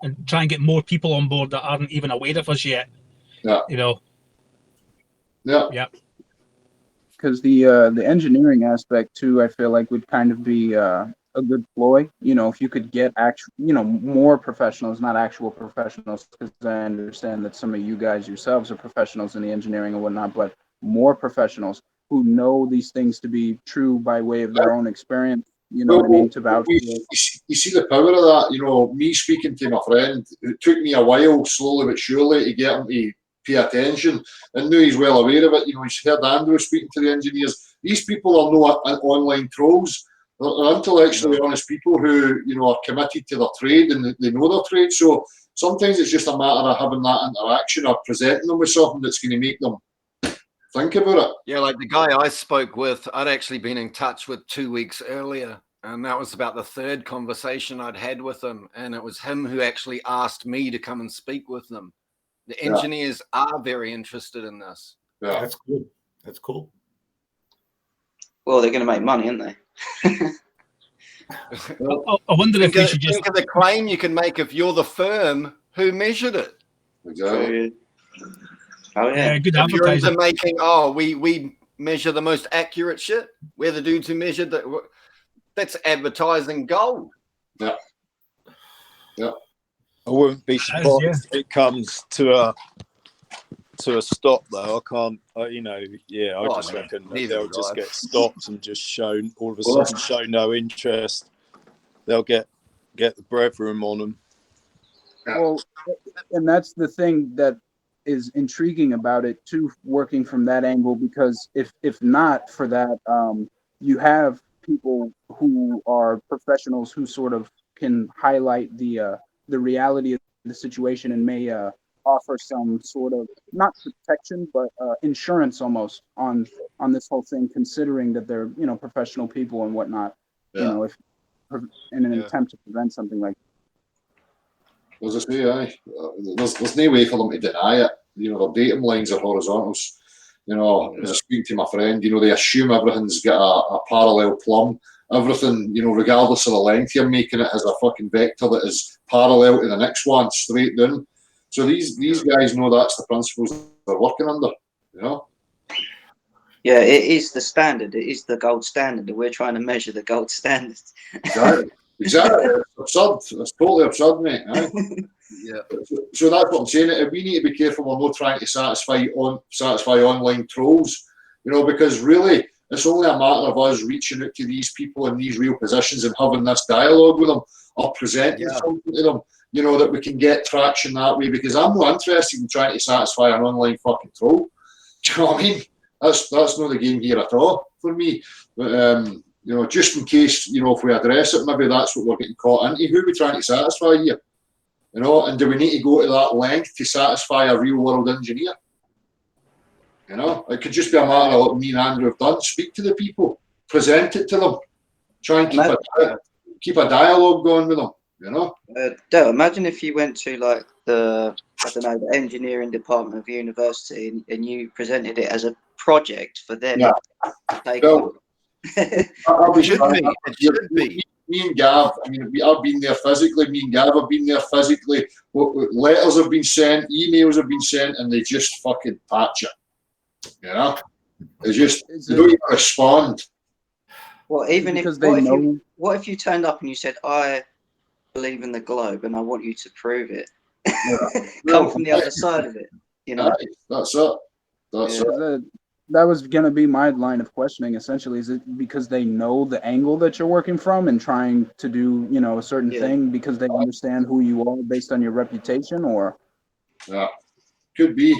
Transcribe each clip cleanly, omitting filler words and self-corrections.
and try and get more people on board that aren't even aware of us yet. Yeah. You know. Yeah. Because the engineering aspect too, I feel like would kind of be a good ploy. You know, if you could get more professionals, not actual professionals, because I understand that some of you guys yourselves are professionals in the engineering and whatnot, but more professionals who know these things to be true by way of their own experience. You know what I mean? To vouch for it. You see the power of that. You know, me speaking to my friend, it took me a while, slowly but surely, to get him to pay attention, and now he's well aware of it. You know, he's heard Andrew speaking to the engineers. These people are not online trolls. They're intellectually honest people who, you know, are committed to their trade and they know their trade. So sometimes it's just a matter of having that interaction or presenting them with something that's going to make them think about it. Yeah, like the guy I spoke with, I'd actually been in touch with 2 weeks earlier, and that was about the third conversation I'd had with him, and it was him who actually asked me to come and speak with them. The engineers are very interested in this. Yeah, that's cool. That's cool. Well, they're going to make money, aren't they? I wonder if we should just think of the claim you can make if you're the firm who measured it. Exactly. Oh yeah, good If you're advertising. into making, we measure the most accurate shit. We're the dudes who measured that. That's advertising gold. Yeah. I wouldn't be surprised if it comes to a stop, though. I can't, I just reckon that they'll just get stopped and just shown, all of a sudden, show no interest. They'll get the breath room on them. Well, and that's the thing that is intriguing about it too, working from that angle, because if not for that, you have people who are professionals who sort of can highlight the reality of the situation and may offer some sort of, not protection, but insurance almost on this whole thing, considering that they're, you know, professional people and whatnot. You know, if in an attempt to prevent something like that. As I say, there's no way for them to deny it. You know, their datum lines are horizontals. You know, as I speak to my friend, you know, they assume everything's got a parallel plumb. Everything, you know, regardless of the length you're making it, has a fucking vector that is parallel to the next one, straight down. So these guys know that's the principles they're working under, you know? Yeah, it is the standard. It is the gold standard. We're trying to measure the gold standard. Exactly. It's absurd. It's totally absurd, mate. Right? Yeah. So that's what I'm saying. We need to be careful we're not trying to satisfy online trolls, you know, because really it's only a matter of us reaching out to these people in these real positions and having this dialogue with them or presenting something to them, you know, that we can get traction that way, because I'm not interested in trying to satisfy an online fucking troll. Do you know what I mean? That's not the game here at all for me. But you know, just in case, you know, if we address it, maybe that's what we're getting caught into. Who are we trying to satisfy here? You know, and do we need to go to that length to satisfy a real world engineer? You know, it could just be a matter of what me and Andrew have done. Speak to the people, present it to them, try and keep a dialogue going with them. You know, Dale, imagine if you went to like the engineering department of university and you presented it as a project for them to take on. It should be. Me and Gav, I mean, I've been there physically. Me and Gav have been there physically. Letters have been sent, emails have been sent, and they just fucking patch it. You know, they don't even respond. Well, even what if you turned up and you said, "I believe in the globe and I want you to prove it." Come from the other side of it, you know. That's it. That's it. That was going to be my line of questioning, essentially. Is it because they know the angle that you're working from and trying to do, you know, a certain thing because they understand who you are based on your reputation, or? Yeah, could be.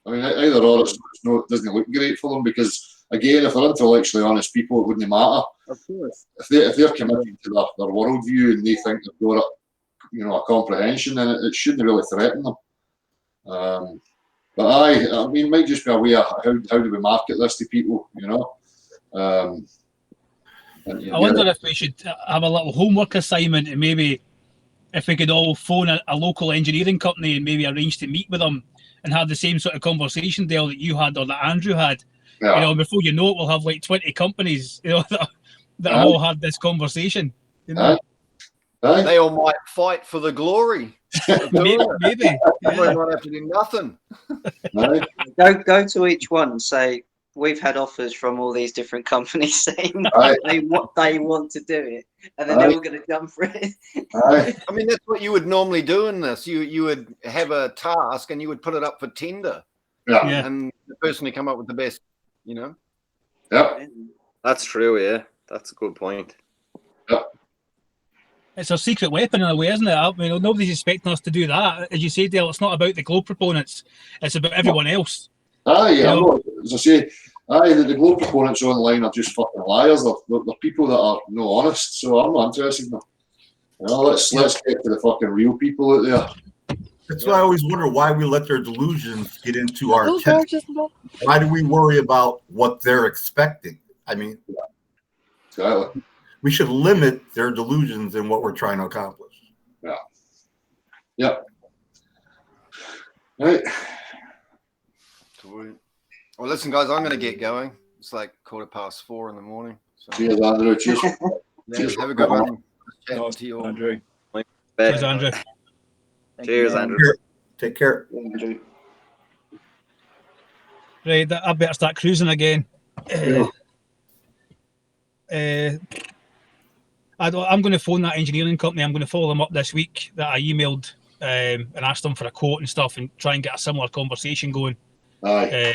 I mean, either or, it doesn't look great for them because, again, if they're intellectually honest people, it wouldn't matter. Of course. If they're committed to their worldview and they think they've got a comprehension, then it shouldn't really threaten them. But I mean, it might just be a way of how do we market this to people, you know? I wonder if we should have a little homework assignment and maybe if we could all phone a local engineering company and maybe arrange to meet with them and have the same sort of conversation, Dale, that you had or that Andrew had. You know, before you know it, we'll have like 20 companies, you know, that have all had this conversation. You know? They all might fight for the glory. Maybe. We might have to do nothing. Go to each one and say, we've had offers from all these different companies saying they want to do it, and then they're all going to jump for it. I mean, that's what you would normally do in this. You would have a task and you would put it up for tender. Yeah. And the person who come up with the best, you know. Yep. That's true. Yeah, that's a good point. Yep. It's a secret weapon in a way, isn't it? I mean, nobody's expecting us to do that. As you say, Dale, it's not about the Globe proponents. It's about everyone else. As I say, the Globe proponents online are just fucking liars. They're people that are no honest. So I'm not interested in them. Let's get to the fucking real people out there. That's why I always wonder why we let their delusions get into our tent. Why do we worry about what they're expecting? I mean, exactly. We should limit their delusions in what we're trying to accomplish. Yeah. Yep. Right. Well, listen, guys, I'm going to get going. It's like 4:15 in the morning. So. Cheers, Andrew. Cheers. Cheers. Have a good one. Chatting to you all. Andrew. Cheers, Andrew. Cheers, Andrew. Take care. Andrew. Right, I better start cruising again. I'm going to phone that engineering company. I'm going to follow them up this week that I emailed and asked them for a quote and stuff and try and get a similar conversation going. And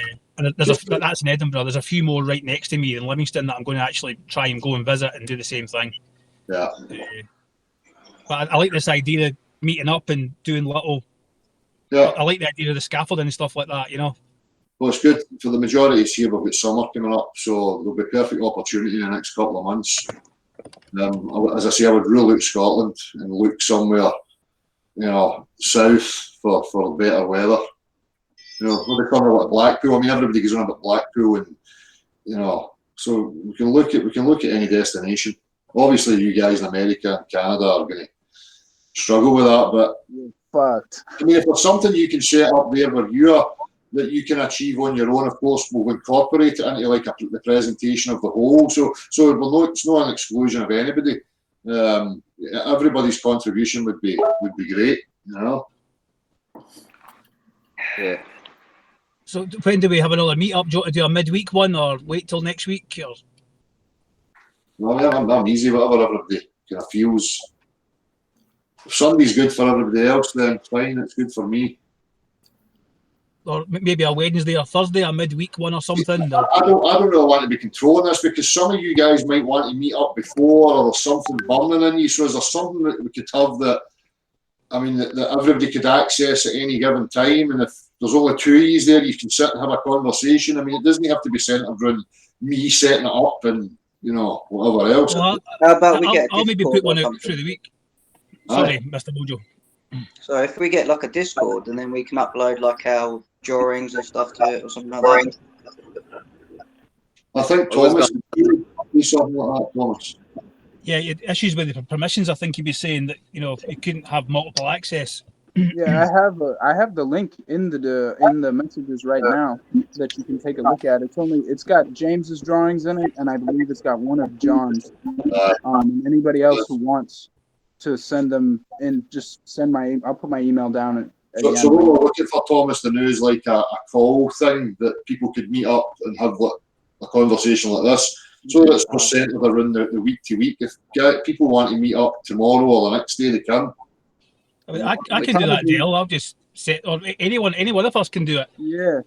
that's in Edinburgh. There's a few more right next to me in Livingston that I'm going to actually try and go and visit and do the same thing. Yeah. But I like this idea of meeting up and doing little. Yeah. I like the idea of the scaffolding and stuff like that, you know. Well, it's good for the majority is here. We've got summer coming up, so there'll be perfect opportunity in the next couple of months. As I say, I would rule out Scotland and look somewhere, south for better weather. Maybe somewhere like Blackpool. I mean, everybody goes on about Blackpool, and so we can look at any destination. Obviously, you guys in America and Canada are going to struggle with that, but fucked. I mean, if there's something you can set up there where you are that you can achieve on your own, of course, we'll incorporate it into like the presentation of the whole. So it's not an exclusion of anybody. Everybody's contribution would be great, Yeah. So when do we have another meet up? Do you want to do a midweek one or wait till next week? Or? No, I'm easy, whatever everybody kind of feels. If Sunday's good for everybody else, then fine, it's good for me. Or maybe a Wednesday or Thursday, a midweek one or something. I don't really want to be controlling this because some of you guys might want to meet up before or there's something burning in you. So is there something that we could have that everybody could access at any given time? And if there's only two of you there, you can sit and have a conversation. I mean, it doesn't have to be centered around me setting it up and whatever else. Well, how about we get? I'll maybe put one out through the week. Sorry, Mr. Mojo. So if we get like a Discord, and then we can upload like our drawings and stuff to it or something like that. I think Thomas would do something like that, Thomas. Yeah, issues with the permissions. I think you'd be saying that you couldn't have multiple access. Yeah, I have the link in the messages right now that you can take a look at. It's got James's drawings in it, and I believe it's got one of John's. Anybody else who wants to send them in, just send I'll put my email down. So what we're looking for, Thomas, the news like a call thing that people could meet up and have a conversation like this, so that it's more centered around the week to week. If people want to meet up tomorrow or the next day, they can. I mean, I can do that, Dale. I'll just set, or any one of us can do it. Yeah.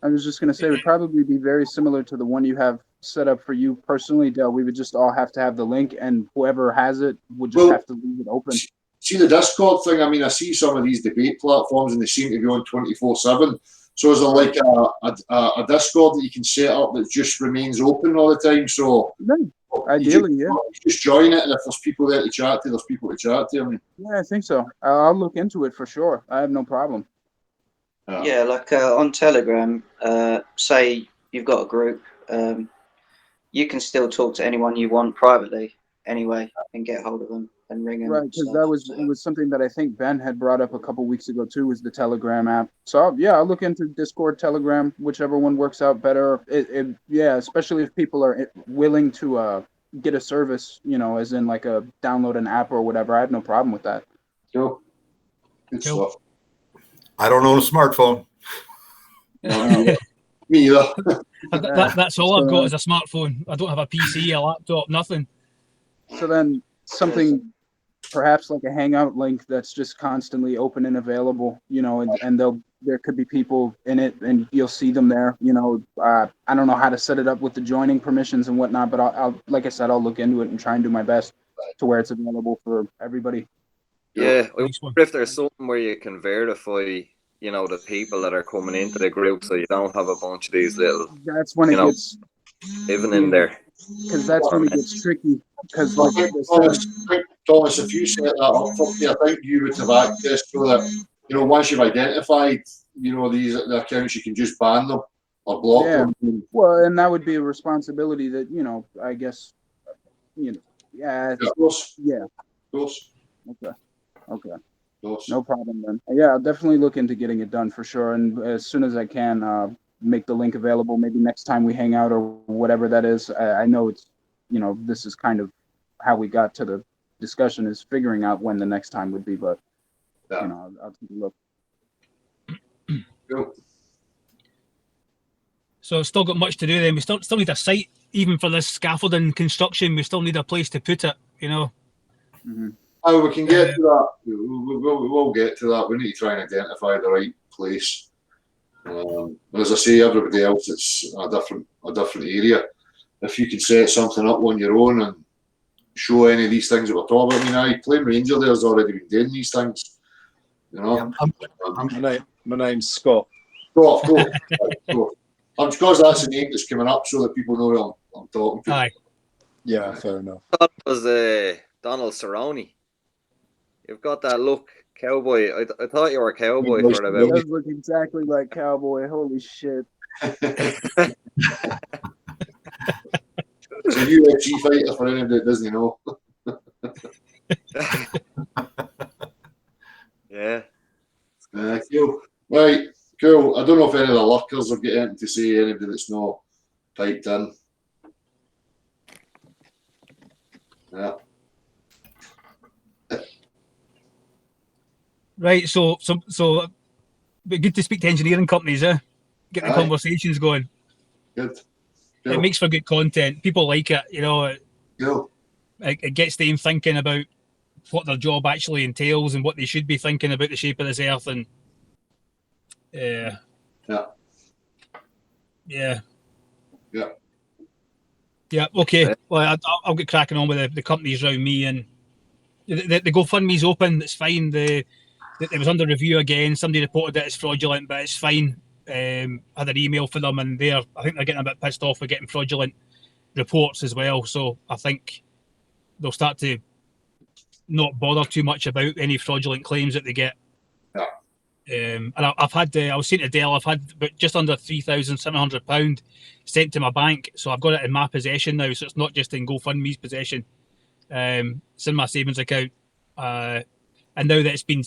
I was just going to say it would probably be very similar to the one you have set up for you personally, Dale. We would just all have to have the link, and whoever has it would just have to leave it open. See the Discord thing? I mean, I see some of these debate platforms, and they seem to be on 24/7. So is there like a Discord that you can set up that just remains open all the time? So ideally, just join it, and if there's people there to chat to, there's people to chat to. I mean, yeah, I think so. I'll look into it for sure. I have no problem. Yeah, like on Telegram, say you've got a group, you can still talk to anyone you want privately anyway and get hold of them and ring them. Right, because it was something that I think Ben had brought up a couple weeks ago too, was the Telegram app. So I'll look into Discord, Telegram, whichever one works out better. Yeah, especially if people are willing to get a service, as in like a download an app or whatever, I have no problem with that. Cool. Good stuff. I don't own a smartphone. Me either. That's all I've got is a smartphone. I don't have a PC, a laptop, nothing. So then something perhaps like a Hangout link that's just constantly open and available, and there could be people in it and you'll see them there. I don't know how to set it up with the joining permissions and whatnot, but I'll like I said, I'll look into it and try and do my best to where it's available for everybody. Yeah, I wonder if there's something where you can verify, the people that are coming into the group, so you don't have a bunch of these little. That's when it gets living in there. Because that's when it gets tricky. Because like Thomas, if you set that up for me, I think you would have access so that once you've identified the accounts, you can just ban them or block them. Well, and that would be a responsibility that I guess yeah. Of course. Yeah. Of course. Okay. No problem then. Yeah, I'll definitely look into getting it done for sure. And as soon as I can, make the link available. Maybe next time we hang out or whatever that is. I know it's, this is kind of how we got to the discussion is figuring out when the next time would be. But I'll take a look. Cool. So still got much to do then. We still need a site even for this scaffolding construction. We still need a place to put it. Mm-hmm. Oh, we can get to that. We'll get to that. We need to try and identify the right place. As I say, everybody else, it's a different area. If you can set something up on your own and show any of these things that we're talking about, Plain Ranger there's already been doing these things. My name's Scott. Scott, cool. Cool. I'm because that's the name that's coming up, so that people know who I'm talking to. Aye. Yeah, fair enough. That was Donald Cerrone. You've got that look, cowboy. I thought you were a cowboy for about. He does look exactly like cowboy. Holy shit! It's a UFC fighter for anybody that doesn't know. Yeah. Cool. Right. Cool. I don't know if any of the lurkers have got anything to say. Anybody that's not typed in. Yeah. Right, so be good to speak to engineering companies, Get the conversations going. Good. It makes for good content. People like it, Cool. It gets them thinking about what their job actually entails and what they should be thinking about the shape of this earth. And yeah. Okay. Well, I'll get cracking on with the companies around me, and the GoFundMe's open. It's fine. It was under review again. Somebody reported that it's fraudulent, but it's fine. I had an email for them, and I think they're getting a bit pissed off with getting fraudulent reports as well. So I think they'll start to not bother too much about any fraudulent claims that they get. And I've had, I was saying to Dale, I've had just under £3,700 sent to my bank, so I've got it in my possession now. So it's not just in GoFundMe's possession. It's in my savings account, and now that it's been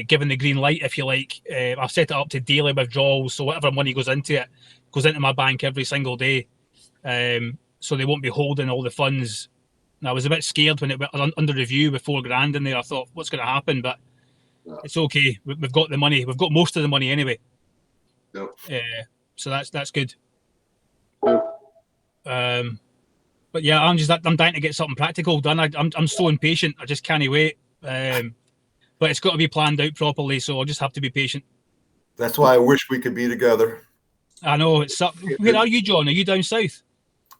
given the green light, if you like, I've set it up to daily withdrawals. So whatever money goes into it goes into my bank every single day. So they won't be holding all the funds. And I was a bit scared when it went under review with $4,000 in there. I thought, what's going to happen? But it's okay. We've got the money. We've got most of the money anyway. So that's good. But yeah, I'm dying to get something practical done. I'm so impatient. I just can't wait. But it's got to be planned out properly. So I'll just have to be patient. That's why I wish we could be together. I know. Where are you, John? Are you down south?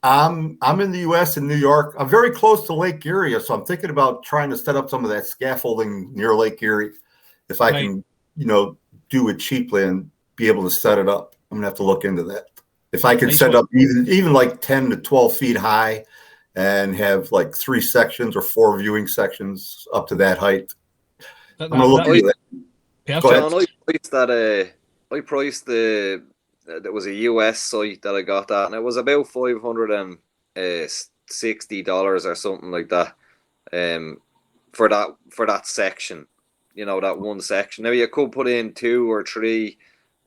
I'm in the U.S. in New York. I'm very close to Lake Erie, so I'm thinking about trying to set up some of that scaffolding near Lake Erie. If I can, do it cheaply and be able to set it up, I'm gonna have to look into that. If I can set up even like 10 to 12 feet high, and have like 3 sections or 4 viewing sections up to that height, I'm gonna look into that. Go ahead. I priced that was a US site that I got that, and it was about $560 or something like that, for that section, that one section. Now you could put in 2 or 3.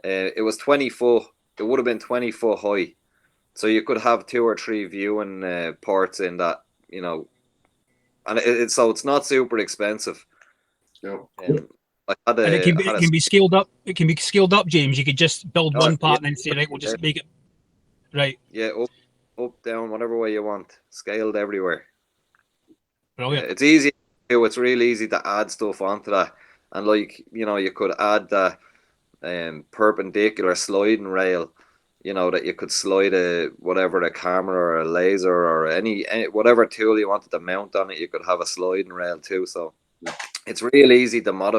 It was 20 foot. It would have been 20 foot high, So you could have 2 or 3 viewing ports in that, you know, and so it's not super expensive. Yeah. And it can be scaled up. It can be scaled up, James. You could just build one part and then say, right, we'll just make it. Right. Yeah, up, down, whatever way you want. Scaled everywhere. Brilliant. It's easy to do. It's really easy to add stuff onto that. And like, you know, you could add the perpendicular sliding rail, you know, that you could slide whatever, a camera or a laser or any whatever tool you wanted to mount on it, you could have a sliding rail too. So it's real easy to modify.